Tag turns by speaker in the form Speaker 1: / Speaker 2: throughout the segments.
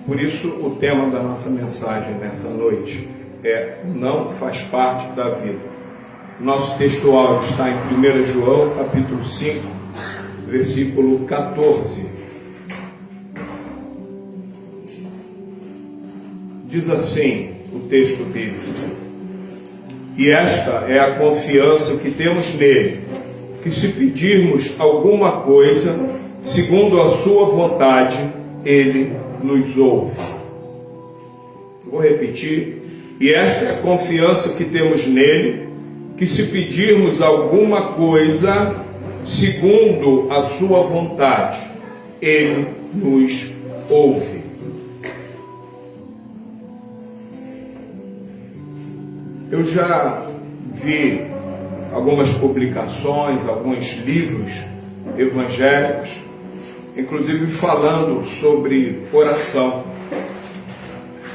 Speaker 1: Por isso, o tema da nossa mensagem nessa noite é: não faz parte da vida. Nosso texto áudio está em 1 João, capítulo 5, versículo 14. Diz assim o texto bíblico: e esta é a confiança que temos nele, que se pedirmos alguma coisa, segundo a sua vontade, ele nos ouve. Vou repetir. E esta é a confiança que temos nele, que se pedirmos alguma coisa, segundo a sua vontade, ele nos ouve. Eu já vi algumas publicações, alguns livros evangélicos, inclusive falando sobre oração.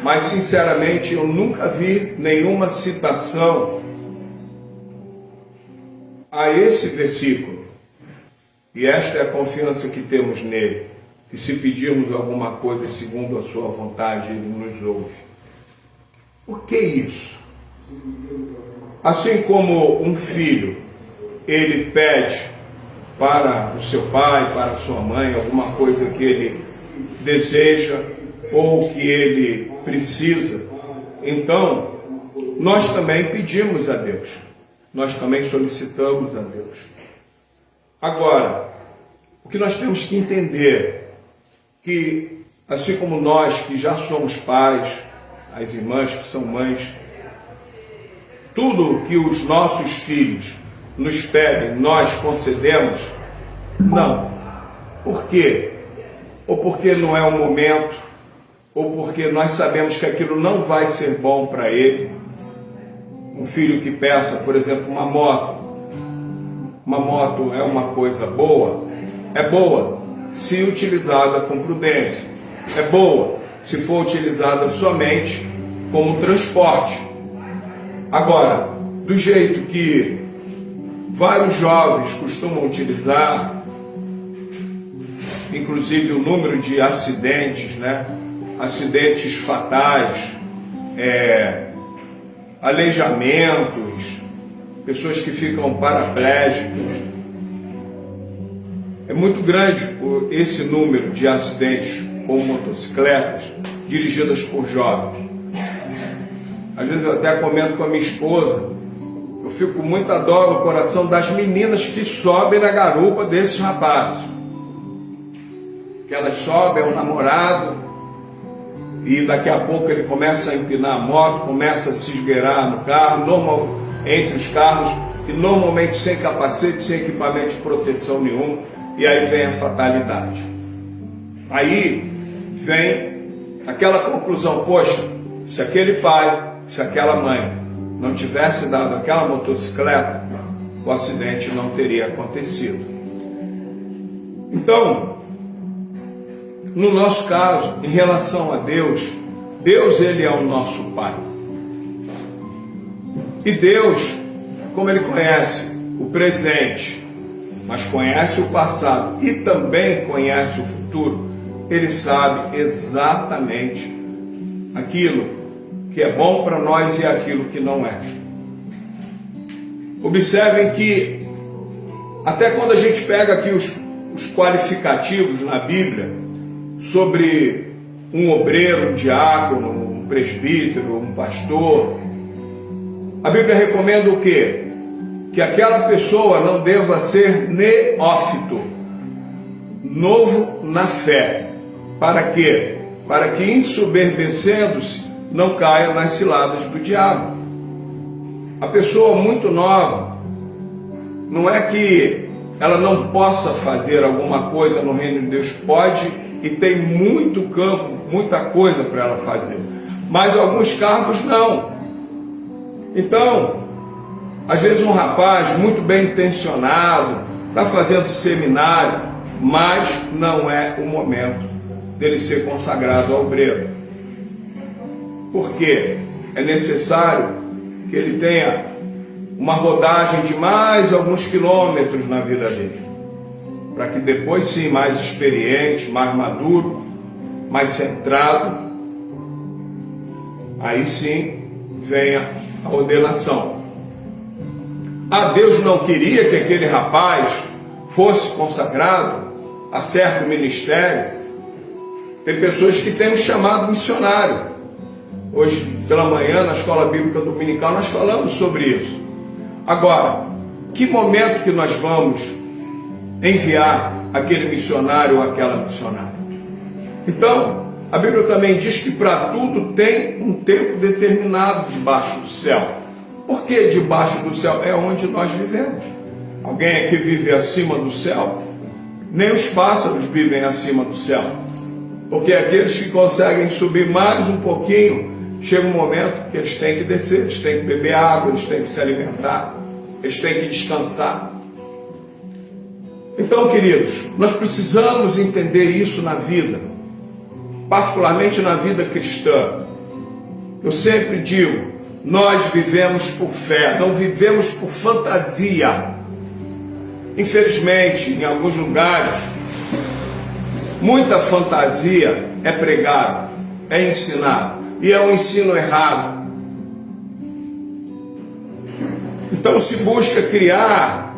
Speaker 1: Mas, sinceramente, eu nunca vi nenhuma citação a esse versículo. E esta é a confiança que temos nele, que se pedirmos alguma coisa segundo a sua vontade, ele nos ouve. Por que isso? Assim como um filho, ele pede para o seu pai, para a sua mãe, alguma coisa que ele deseja ou que ele precisa, então nós também pedimos a Deus, nós também solicitamos a Deus. Agora, o que nós temos que entender, que assim como nós que já somos pais, as irmãs que são mães, tudo que os nossos filhos nos pedem, nós concedemos? Não. Por quê? Ou porque não é o momento, ou porque nós sabemos que aquilo não vai ser bom para ele. Um filho que peça, por exemplo, uma moto. Uma moto é uma coisa boa? É boa se utilizada com prudência. É boa se for utilizada somente como transporte. Agora, do jeito que vários jovens costumam utilizar, inclusive o número de acidentes, acidentes fatais, aleijamentos, pessoas que ficam paraplégicas, é muito grande esse número de acidentes com motocicletas dirigidas por jovens. Às vezes eu até comento com a minha esposa, eu fico com muita dó no coração das meninas que sobem na garupa desses rapazes. Que elas sobem, é um namorado, e daqui a pouco ele começa a empinar a moto, começa a se esgueirar no carro, entre os carros, e normalmente sem capacete, sem equipamento de proteção nenhum, e aí vem a fatalidade. Aí vem aquela conclusão: poxa, se aquele pai, se aquela mãe não tivesse dado aquela motocicleta, o acidente não teria acontecido. Então, no nosso caso, em relação a Deus, ele é o nosso Pai. E Deus, como ele conhece o presente, mas conhece o passado e também conhece o futuro, ele sabe exatamente aquilo que é bom para nós e aquilo que não é. Observem que até quando a gente pega aqui os qualificativos na Bíblia sobre um obreiro, um diácono, um presbítero, um pastor, a Bíblia recomenda o quê? Que aquela pessoa não deva ser neófito, novo na fé. Para quê? Para que, ensoberbecendo-se, não caia nas ciladas do diabo. A pessoa muito nova, não é que ela não possa fazer alguma coisa no reino de Deus, pode, e tem muito campo, muita coisa para ela fazer, mas alguns cargos não. Então, às vezes um rapaz muito bem intencionado está fazendo seminário, mas não é o momento dele ser consagrado ao obreiro. Porque é necessário que ele tenha uma rodagem de mais alguns quilômetros na vida dele, para que depois sim, mais experiente, mais maduro, mais centrado, aí sim vem a ordenação. Deus não queria que aquele rapaz fosse consagrado a certo ministério. Tem pessoas que têm um chamado missionário. Hoje pela manhã, na escola bíblica dominical, nós falamos sobre isso. Agora, que momento que nós vamos enviar aquele missionário ou aquela missionária? Então, a Bíblia também diz que para tudo tem um tempo determinado debaixo do céu. Por que debaixo do céu? É onde nós vivemos. Alguém aqui vive acima do céu? Nem os pássaros vivem acima do céu. Porque aqueles que conseguem subir mais um pouquinho, chega um momento que eles têm que descer, eles têm que beber água, eles têm que se alimentar, eles têm que descansar. Então, queridos, nós precisamos entender isso na vida, particularmente na vida cristã. Eu sempre digo, nós vivemos por fé, não vivemos por fantasia. Infelizmente, em alguns lugares, muita fantasia é pregada, é ensinada, e é um ensino errado. Então se busca criar,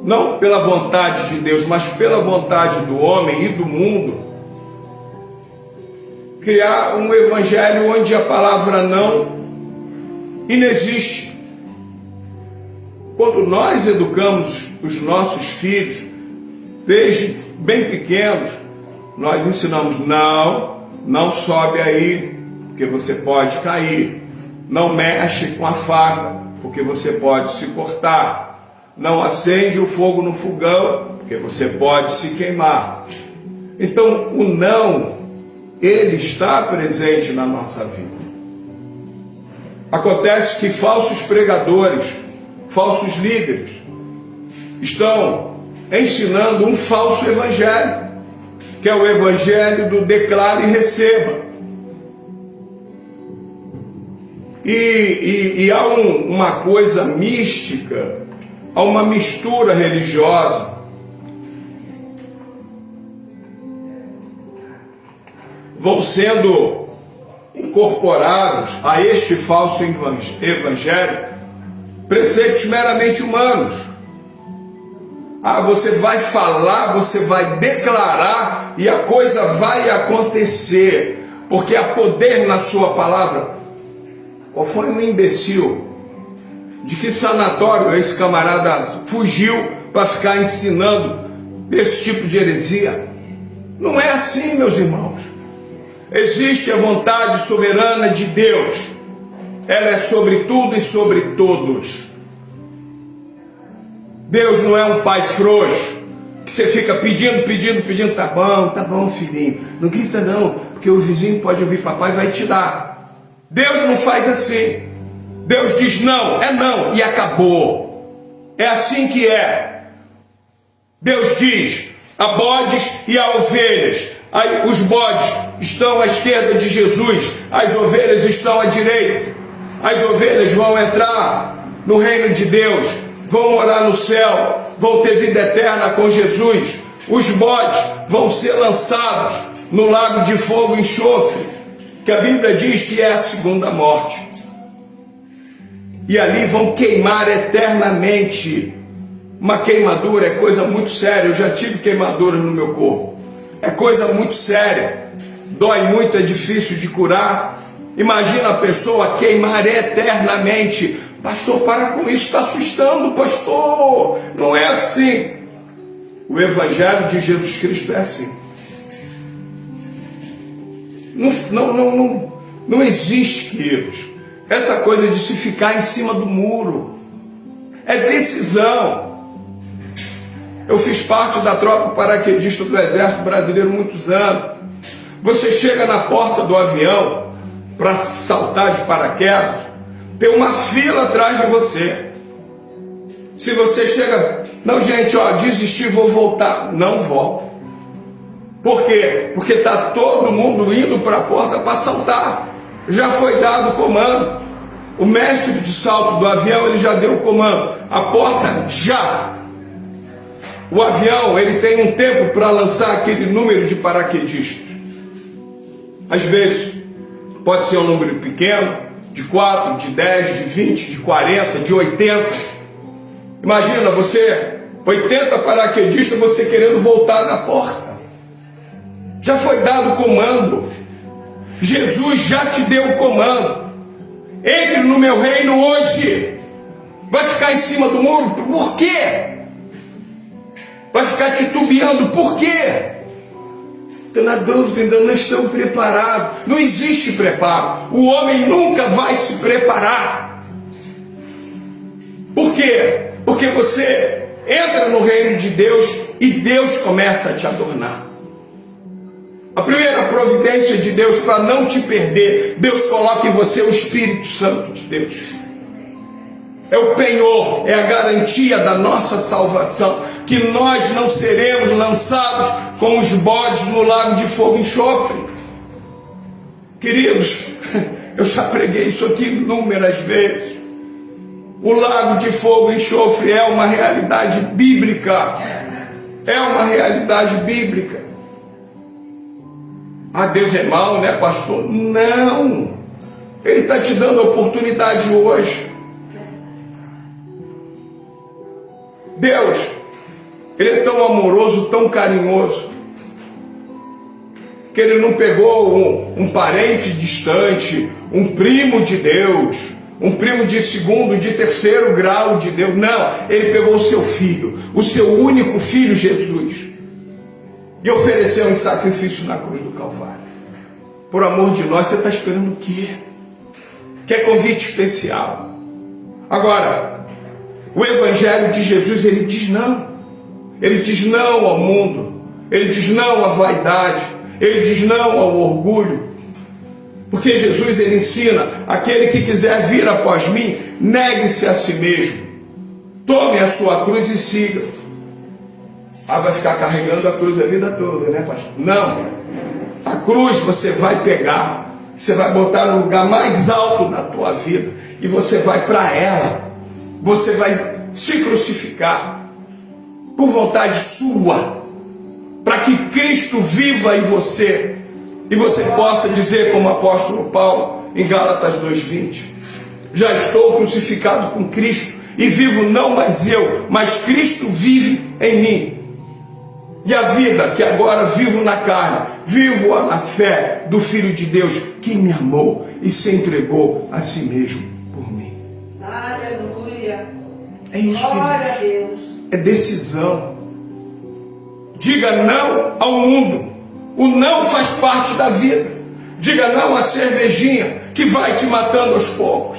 Speaker 1: não pela vontade de Deus, mas pela vontade do homem e do mundo, criar um evangelho onde a palavra não inexiste. Quando nós educamos os nossos filhos, desde bem pequenos, nós ensinamos: não sobe aí, porque você pode cair. Não mexe com a faca, porque você pode se cortar. Não acende o fogo no fogão, porque você pode se queimar. Então, o não, ele está presente na nossa vida. Acontece que falsos pregadores, falsos líderes, estão ensinando um falso evangelho, que é o evangelho do declare e receba. E há uma coisa mística, há uma mistura religiosa. Vão sendo incorporados a este falso evangelho preceitos meramente humanos. Você vai falar, você vai declarar e a coisa vai acontecer, porque há poder na sua palavra. Qual foi um imbecil? De que sanatório esse camarada fugiu para ficar ensinando esse tipo de heresia? Não é assim, meus irmãos. Existe a vontade soberana de Deus. Ela é sobre tudo e sobre todos. Deus não é um pai frouxo, que você fica pedindo, tá bom, filhinho, não grita não, porque o vizinho pode ouvir papai e vai te dar. Deus não faz assim. Deus diz não, é não, e acabou. É assim que é. Deus diz a bodes e a ovelhas. Aí, os bodes estão à esquerda de Jesus, as ovelhas estão à direita. As ovelhas vão entrar no reino de Deus, vão morar no céu, vão ter vida eterna com Jesus. Os bodes vão ser lançados no lago de fogo e enxofre, que a Bíblia diz que é a segunda morte. E ali vão queimar eternamente. Uma queimadura é coisa muito séria. Eu já tive queimaduras no meu corpo. É coisa muito séria. Dói muito, é difícil de curar. Imagina a pessoa queimar eternamente. Pastor, para com isso, está assustando, pastor. Não é assim. O Evangelho de Jesus Cristo é assim. Não existe, queridos, essa coisa de se ficar em cima do muro. É decisão. Eu fiz parte da tropa paraquedista do Exército Brasileiro muitos anos. Você chega na porta do avião para saltar de paraquedas, tem uma fila atrás de você. Se você chega, não, gente, desisti, vou voltar. Não volta. Por quê? Porque está todo mundo indo para a porta para saltar. Já foi dado o comando. O mestre de salto do avião, ele já deu o comando. A porta já. O avião, ele tem um tempo para lançar aquele número de paraquedistas. Às vezes pode ser um número pequeno, de 4, de 10, de 20, de 40, de 80. Imagina você, 80 paraquedistas, você querendo voltar na porta. Já foi dado o comando. Jesus já te deu o comando. Entre no meu reino hoje. Vai ficar em cima do muro? Por quê? Vai ficar titubeando? Por quê? Estou na dúvida, ainda não estou preparado. Não existe preparo. O homem nunca vai se preparar. Por quê? Porque você entra no reino de Deus e Deus começa a te adornar. A primeira providência de Deus para não te perder, Deus coloca em você o Espírito Santo de Deus. É o penhor, é a garantia da nossa salvação, que nós não seremos lançados com os bodes no lago de fogo e enxofre. Queridos, eu já preguei isso aqui inúmeras vezes. O lago de fogo e enxofre é uma realidade bíblica. É uma realidade bíblica. Ah, Deus é mau, né, pastor? Não. Ele está te dando a oportunidade hoje. Deus, Ele é tão amoroso, tão carinhoso, que Ele não pegou um parente distante, um primo de Deus, um primo de segundo, de terceiro grau de Deus. Não, Ele pegou o seu filho, o seu único filho, Jesus, e ofereceu em sacrifício na cruz do Calvário. Por amor de nós, você está esperando o quê? Quer convite especial? Agora, o Evangelho de Jesus, ele diz não. Ele diz não ao mundo. Ele diz não à vaidade. Ele diz não ao orgulho. Porque Jesus, ele ensina: aquele que quiser vir após mim, negue-se a si mesmo. Tome a sua cruz e siga. Ah, vai ficar carregando a cruz a vida toda, né, pastor? Não. A cruz você vai pegar, você vai botar no lugar mais alto da tua vida e você vai para ela. Você vai se crucificar por vontade sua, para que Cristo viva em você e você possa dizer, como o apóstolo Paulo em Gálatas 2:20, já estou crucificado com Cristo e vivo não mais eu, mas Cristo vive em mim. E a vida que agora vivo na carne, vivo-a na fé do Filho de Deus, que me amou e se entregou a si mesmo por mim.
Speaker 2: Aleluia.
Speaker 1: É isso,
Speaker 2: glória a Deus.
Speaker 1: É decisão. Diga não ao mundo. O não faz parte da vida. Diga não à cervejinha que vai te matando aos poucos.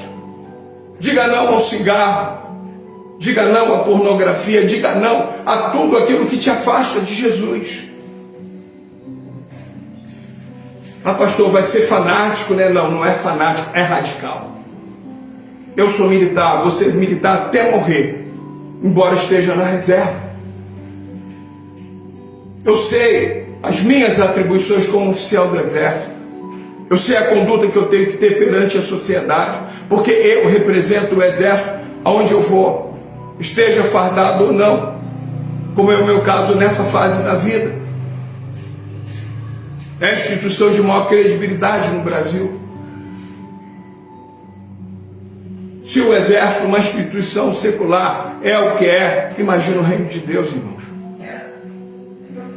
Speaker 1: Diga não ao cigarro. Diga não à pornografia. Diga não a tudo aquilo que te afasta de Jesus. Ah, pastor, vai ser fanático, né? Não, não é fanático, é radical. Eu sou militar, vou ser militar até morrer, embora esteja na reserva. Eu sei as minhas atribuições como oficial do Exército. Eu sei a conduta que eu tenho que ter perante a sociedade, porque eu represento o Exército aonde eu for, esteja fardado ou não, como é o meu caso nessa fase da vida. É a instituição de maior credibilidade no Brasil. Se o Exército, uma instituição secular, é o que é, imagina o reino de Deus, irmãos.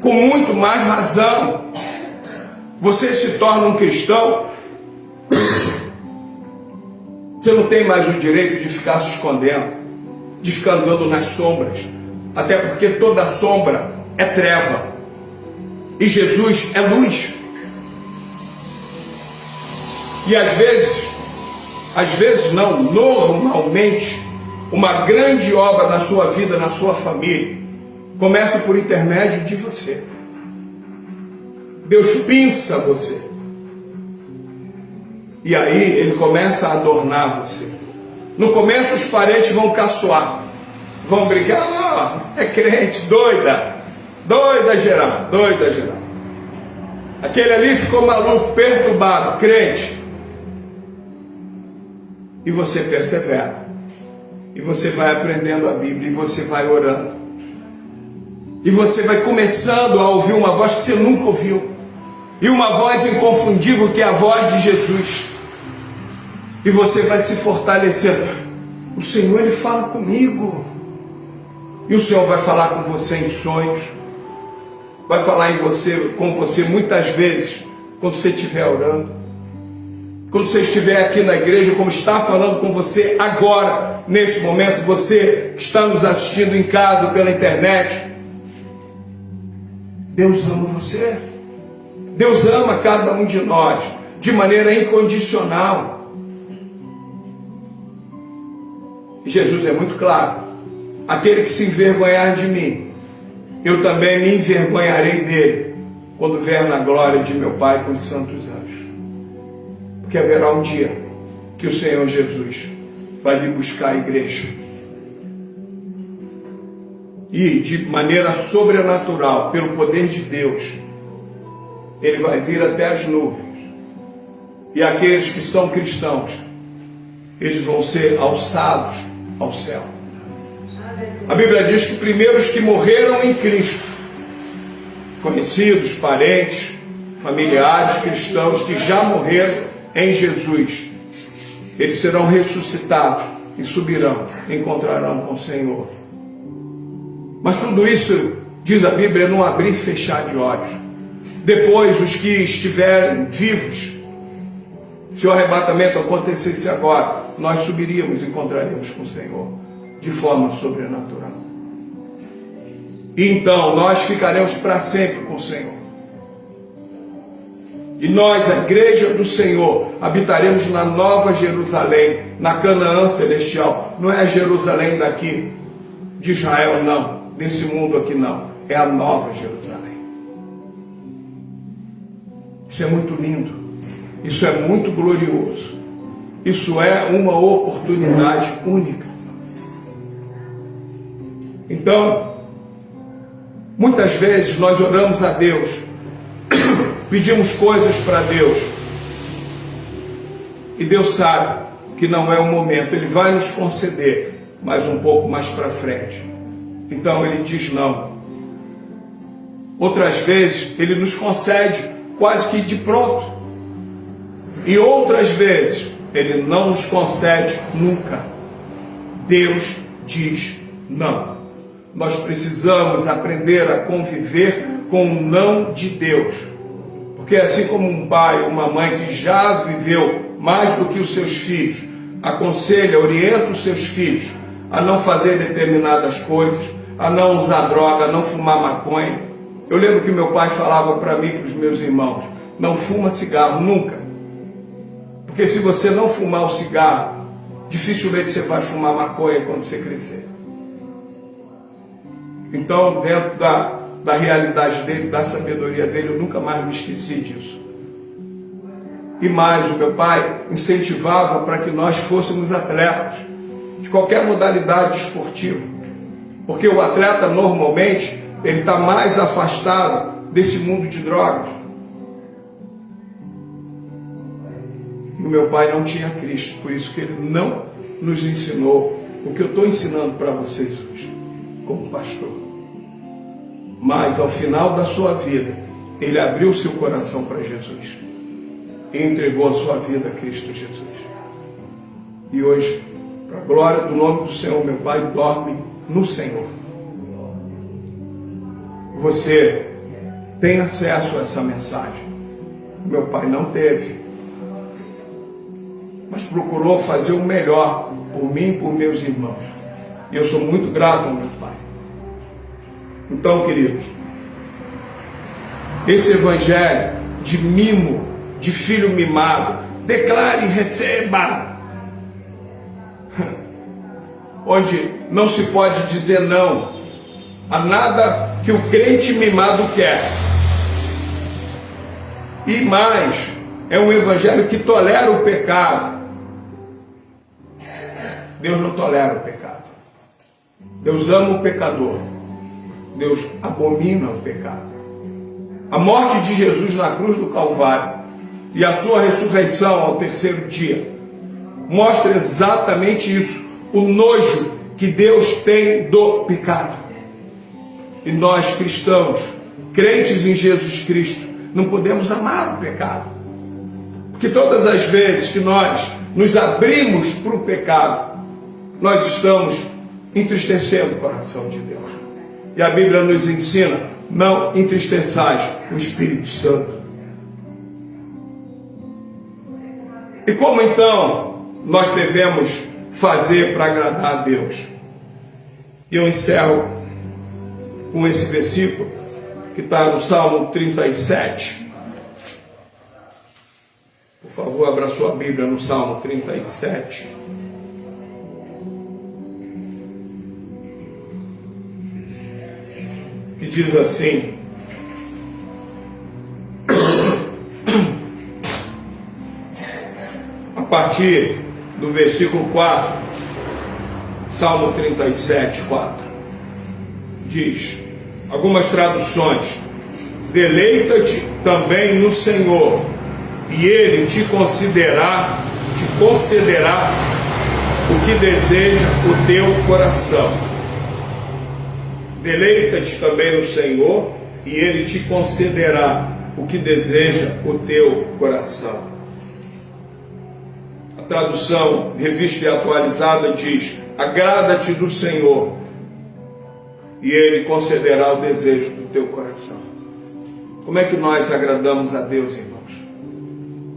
Speaker 1: Com muito mais razão, você se torna um cristão, você não tem mais o direito de ficar se escondendo, de ficar andando nas sombras, até porque toda sombra é treva e Jesus é luz. E às vezes não, normalmente, uma grande obra na sua vida, na sua família, começa por intermédio de você. Deus pinça você. E aí Ele começa a adornar você. No começo os parentes vão caçoar, vão brigar: é crente, doida geral. Aquele ali ficou maluco, perturbado, crente. E você persevera. E você vai aprendendo a Bíblia, e você vai orando. E você vai começando a ouvir uma voz que você nunca ouviu. e uma voz inconfundível que é a voz de Jesus. E você vai se fortalecendo. O Senhor, Ele fala comigo. E o Senhor vai falar com você em sonhos. Vai falar com você muitas vezes, quando você estiver orando. Quando você estiver aqui na igreja, como está falando com você agora, nesse momento, você que está nos assistindo em casa, pela internet. Deus ama você. Deus ama cada um de nós, de maneira incondicional. E Jesus é muito claro. Aquele que se envergonhar de mim, eu também me envergonharei dele, quando vier na glória de meu Pai com os santos anjos. Porque haverá um dia que o Senhor Jesus vai vir buscar a igreja. E de maneira sobrenatural, pelo poder de Deus, Ele vai vir até as nuvens. E aqueles que são cristãos, eles vão ser alçados ao céu. A Bíblia diz que primeiro os que morreram em Cristo, conhecidos, parentes, familiares, cristãos que já morreram em Jesus, eles serão ressuscitados e subirão, encontrarão com o Senhor. Mas tudo isso, diz a Bíblia, é não abrir e fechar de olhos. Depois, os que estiverem vivos, se o arrebatamento acontecesse agora, nós subiríamos e encontraríamos com o Senhor de forma sobrenatural. E então nós ficaremos para sempre com o Senhor. E nós, a igreja do Senhor, habitaremos na Nova Jerusalém, na Canaã celestial. Não é a Jerusalém daqui, de Israel, não. Desse mundo aqui, não. É a Nova Jerusalém. Isso é muito lindo. Isso é muito glorioso. Isso é uma oportunidade única. Então, muitas vezes nós oramos a Deus, pedimos coisas para Deus, e Deus sabe que não é o momento. Ele vai nos conceder, mas um pouco mais para frente. Então Ele diz não. Outras vezes Ele nos concede quase que de pronto, e outras vezes Ele não nos concede nunca. Deus diz não. Nós precisamos aprender a conviver com o não de Deus. Porque assim como um pai ou uma mãe que já viveu mais do que os seus filhos, aconselha, orienta os seus filhos a não fazer determinadas coisas, a não usar droga, a não fumar maconha. Eu lembro que meu pai falava para mim e para os meus irmãos: não fuma cigarro nunca. Porque se você não fumar o cigarro, dificilmente você vai fumar maconha quando você crescer. Então, dentro da realidade dele, da sabedoria dele, eu nunca mais me esqueci disso. E mais, o meu pai incentivava para que nós fôssemos atletas, de qualquer modalidade esportiva. Porque o atleta, normalmente, ele está mais afastado desse mundo de drogas. E o meu pai não tinha Cristo, por isso que ele não nos ensinou o que eu estou ensinando para vocês hoje, como pastor. Mas ao final da sua vida, ele abriu seu coração para Jesus e entregou a sua vida a Cristo Jesus. E hoje, para a glória do nome do Senhor, meu pai dorme no Senhor. Você tem acesso a essa mensagem. Meu pai não teve, mas procurou fazer o melhor por mim e por meus irmãos. E eu sou muito grato ao meu pai. Então, queridos, esse evangelho de mimo, de filho mimado, declare e receba, onde não se pode dizer não a nada que o crente mimado quer. E mais, é um evangelho que tolera o pecado. Deus não tolera o pecado. Deus ama o pecador. Deus abomina o pecado. A morte de Jesus na cruz do Calvário e a sua ressurreição ao terceiro dia mostra exatamente isso, o nojo que Deus tem do pecado. E nós cristãos, crentes em Jesus Cristo, não podemos amar o pecado. Porque todas as vezes que nós nos abrimos para o pecado, nós estamos entristecendo o coração de Deus. E a Bíblia nos ensina: não entristeçais o Espírito Santo. E como então nós devemos fazer para agradar a Deus? E eu encerro com esse versículo que está no Salmo 37. Por favor, abra sua Bíblia no Salmo 37. Que diz assim: a partir do versículo 4, Salmo 37, 4, diz, algumas traduções: deleita-te também no Senhor, e Ele te concederá o que deseja o teu coração. Deleita-te também no Senhor, e Ele te concederá o que deseja o teu coração. A tradução Revista e Atualizada diz: agrada-te do Senhor, e Ele concederá o desejo do teu coração. Como é que nós agradamos a Deus, irmãos?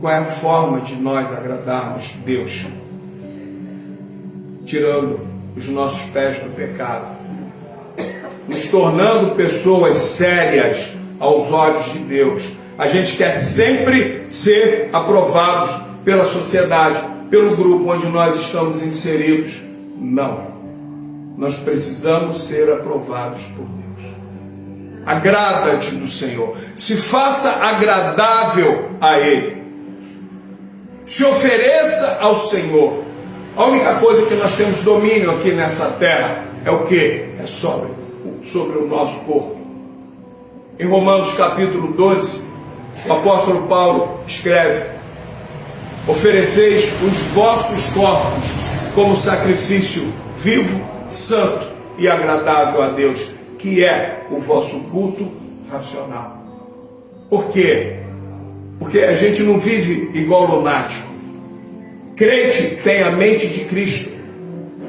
Speaker 1: Qual é a forma de nós agradarmos Deus? Tirando os nossos pés do pecado, nos tornando pessoas sérias aos olhos de Deus. A gente quer sempre ser aprovados pela sociedade, pelo grupo onde nós estamos inseridos. Não. Nós precisamos ser aprovados por Deus. Agrada-te do Senhor. Se faça agradável a Ele. Se ofereça ao Senhor. A única coisa que nós temos domínio aqui nessa terra é o quê? É sobre o nosso corpo. Em Romanos capítulo 12, o apóstolo Paulo escreve: ofereceis os vossos corpos como sacrifício vivo, santo e agradável a Deus, que é o vosso culto racional. Por quê? Porque a gente não vive igual lunático. Crente tem a mente de Cristo.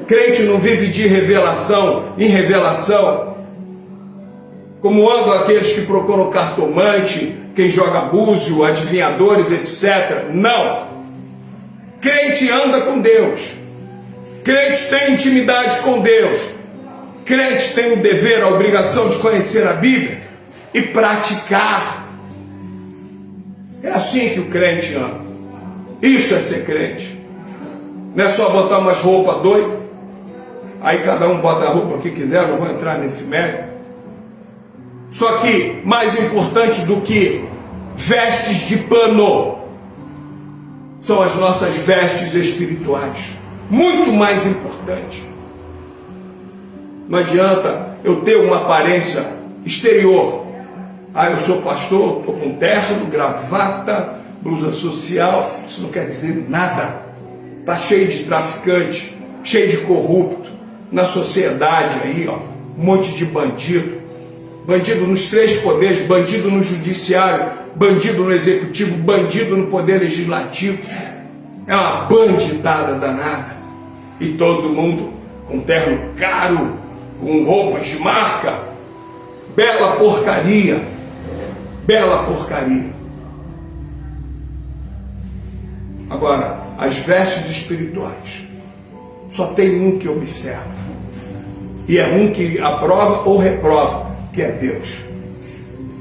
Speaker 1: Crente não vive de revelação em revelação, como andam aqueles que procuram cartomante, quem joga búzio, adivinhadores, etc. Não. Crente anda com Deus. Crente tem intimidade com Deus. Crente tem o dever, a obrigação de conhecer a Bíblia e praticar. É assim que o crente anda. Isso é ser crente. Não é só botar umas roupas doidas, aí cada um bota a roupa que quiser, não vou entrar nesse mérito. Só que, mais importante do que vestes de pano, são as nossas vestes espirituais. Muito mais importante. Não adianta eu ter uma aparência exterior. Ah, eu sou pastor, estou com terno, gravata, blusa social. Isso não quer dizer nada. Está cheio de traficante, cheio de corrupto. Na sociedade aí, ó, um monte de bandido. Bandido nos três poderes, bandido no judiciário, bandido no executivo, bandido no poder legislativo. É uma bandidada danada. E todo mundo com terno caro, com roupas de marca. Bela porcaria. Bela porcaria. Agora, as vestes espirituais, só tem um que observa. E é um que aprova ou reprova, que é Deus.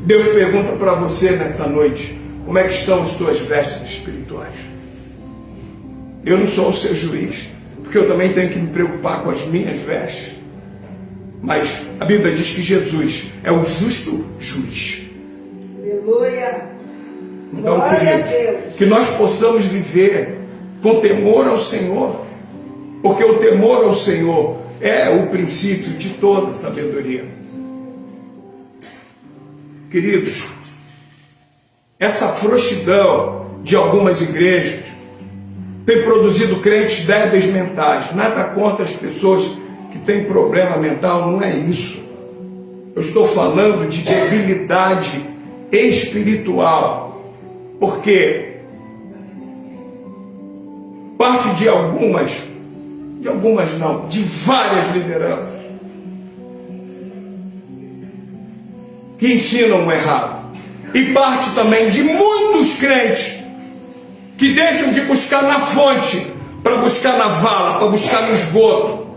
Speaker 1: Deus pergunta para você nessa noite: como é que estão as tuas vestes espirituais? Eu não sou o seu juiz, porque eu também tenho que me preocupar com as minhas vestes. Mas a Bíblia diz que Jesus é o justo juiz.
Speaker 2: Aleluia.
Speaker 1: Então,
Speaker 2: Glória a
Speaker 1: queridos,
Speaker 2: Deus.
Speaker 1: que nós possamos viver com temor ao Senhor, porque o temor ao Senhor é o princípio de toda sabedoria. Queridos, essa frouxidão de algumas igrejas tem produzido crentes débeis mentais. Nada contra as pessoas que têm problema mental, não é isso. Eu estou falando de debilidade espiritual, porque parte de várias lideranças que ensinam o errado, e parte também de muitos crentes que deixam de buscar na fonte para buscar na vala, para buscar no esgoto,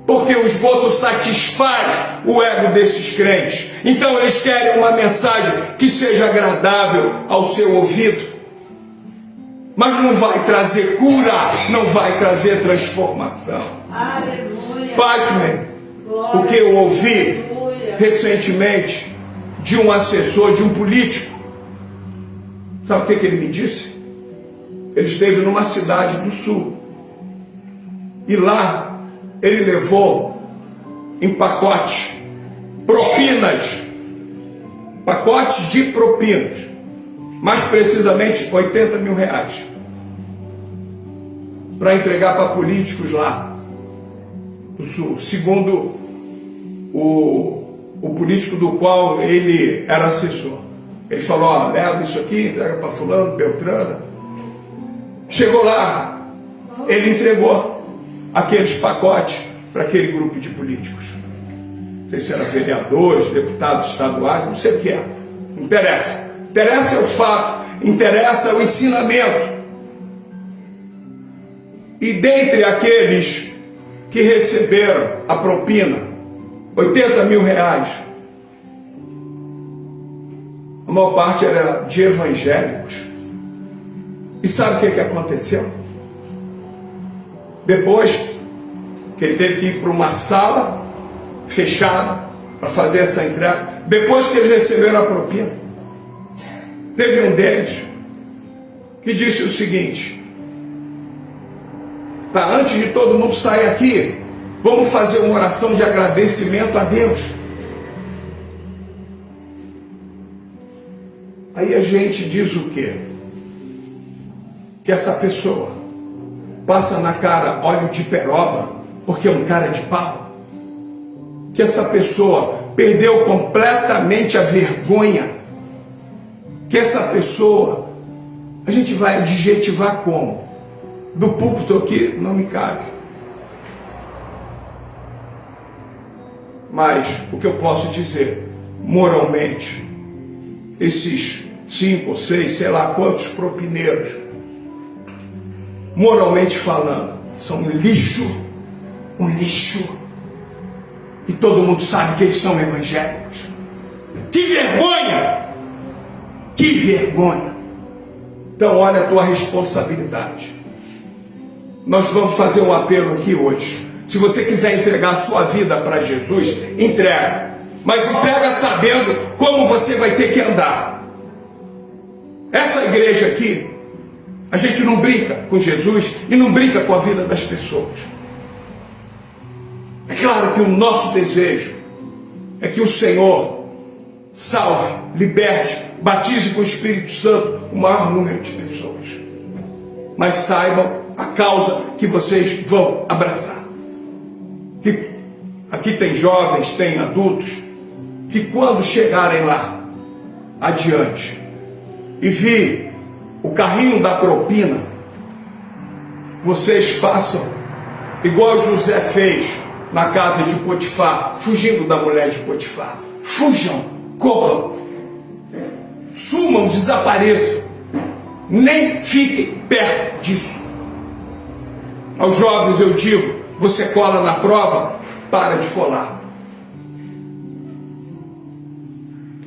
Speaker 1: porque o esgoto satisfaz o ego desses crentes. Então eles querem uma mensagem que seja agradável ao seu ouvido, mas não vai trazer cura, não vai trazer transformação.
Speaker 2: Aleluia.
Speaker 1: Pasmem o que eu ouvi recentemente de um assessor, de um político. Sabe o que ele me disse? Ele esteve numa cidade do sul, e lá ele levou em pacotes pacotes de propinas, mais precisamente 80 mil reais, para entregar para políticos lá do sul, segundo o político do qual ele era assessor. Ele falou: ó, leva isso aqui, entrega para fulano, Beltrana. Chegou lá, ele entregou aqueles pacotes para aquele grupo de políticos. Não sei se eram vereadores, deputados estaduais, não sei o que é. Não interessa. Interessa é o fato, interessa o ensinamento. E dentre aqueles que receberam a propina, 80 mil reais, a maior parte era de evangélicos. E sabe o que aconteceu? Depois que ele teve que ir para uma sala fechada para fazer essa entrega, depois que eles receberam a propina, teve um deles que disse o seguinte: tá, antes de todo mundo sair aqui, vamos fazer uma oração de agradecimento a Deus. Aí a gente diz o quê? Que essa pessoa passa na cara óleo de peroba porque é um cara de pau? Que essa pessoa perdeu completamente a vergonha? Que essa pessoa, a gente vai adjetivar como? Do púlpito aqui não me cabe. Mas o que eu posso dizer, moralmente, esses 5 ou 6, sei lá quantos propineiros, moralmente falando, são um lixo. E todo mundo sabe que eles são evangélicos. Que vergonha! Que vergonha! Então olha a tua responsabilidade. Nós vamos fazer um apelo aqui hoje. Se você quiser entregar a sua vida para Jesus, entrega. Mas entrega sabendo como você vai ter que andar. Essa igreja aqui, a gente não brinca com Jesus e não brinca com a vida das pessoas. É claro que o nosso desejo é que o Senhor salve, liberte, batize com o Espírito Santo o maior número de pessoas. Mas saibam a causa que vocês vão abraçar. Que aqui tem jovens, tem adultos, que quando chegarem lá adiante e vir o carrinho da propina, vocês façam igual José fez na casa de Potifar, fugindo da mulher de Potifar. Fujam, corram, sumam, desapareçam, nem fiquem perto disso. Aos jovens eu digo: você cola na prova, para de colar.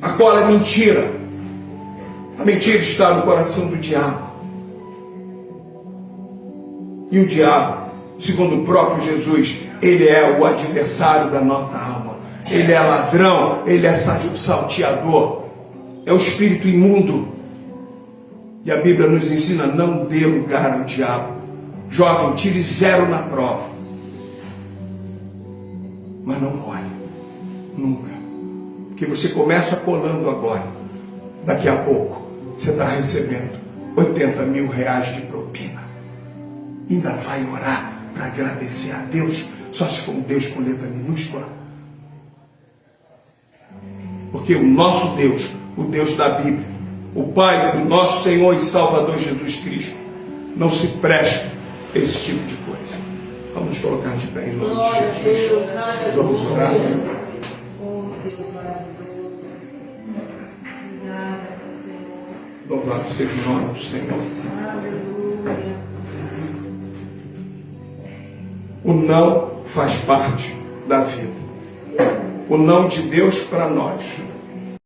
Speaker 1: A cola é mentira. A mentira está no coração do diabo. E o diabo, segundo o próprio Jesus, ele é o adversário da nossa alma. Ele é ladrão, ele é salteador, é o espírito imundo. E a Bíblia nos ensina: não dê lugar ao diabo. Jovem, tire 0 na prova, mas não colhe, nunca. Porque você começa colando agora, daqui a pouco você está recebendo 80 mil reais de propina. Ainda vai orar para agradecer a Deus, só se for um Deus com letra minúscula. Porque o nosso Deus o Deus da Bíblia, o Pai do nosso Senhor e Salvador Jesus Cristo, não se presta a esse tipo de coisa. Vamos nos colocar de pé em nome de Jesus. Vamos orar. Louvado seja o nome do Senhor. O não faz parte da vida. O não de Deus para nós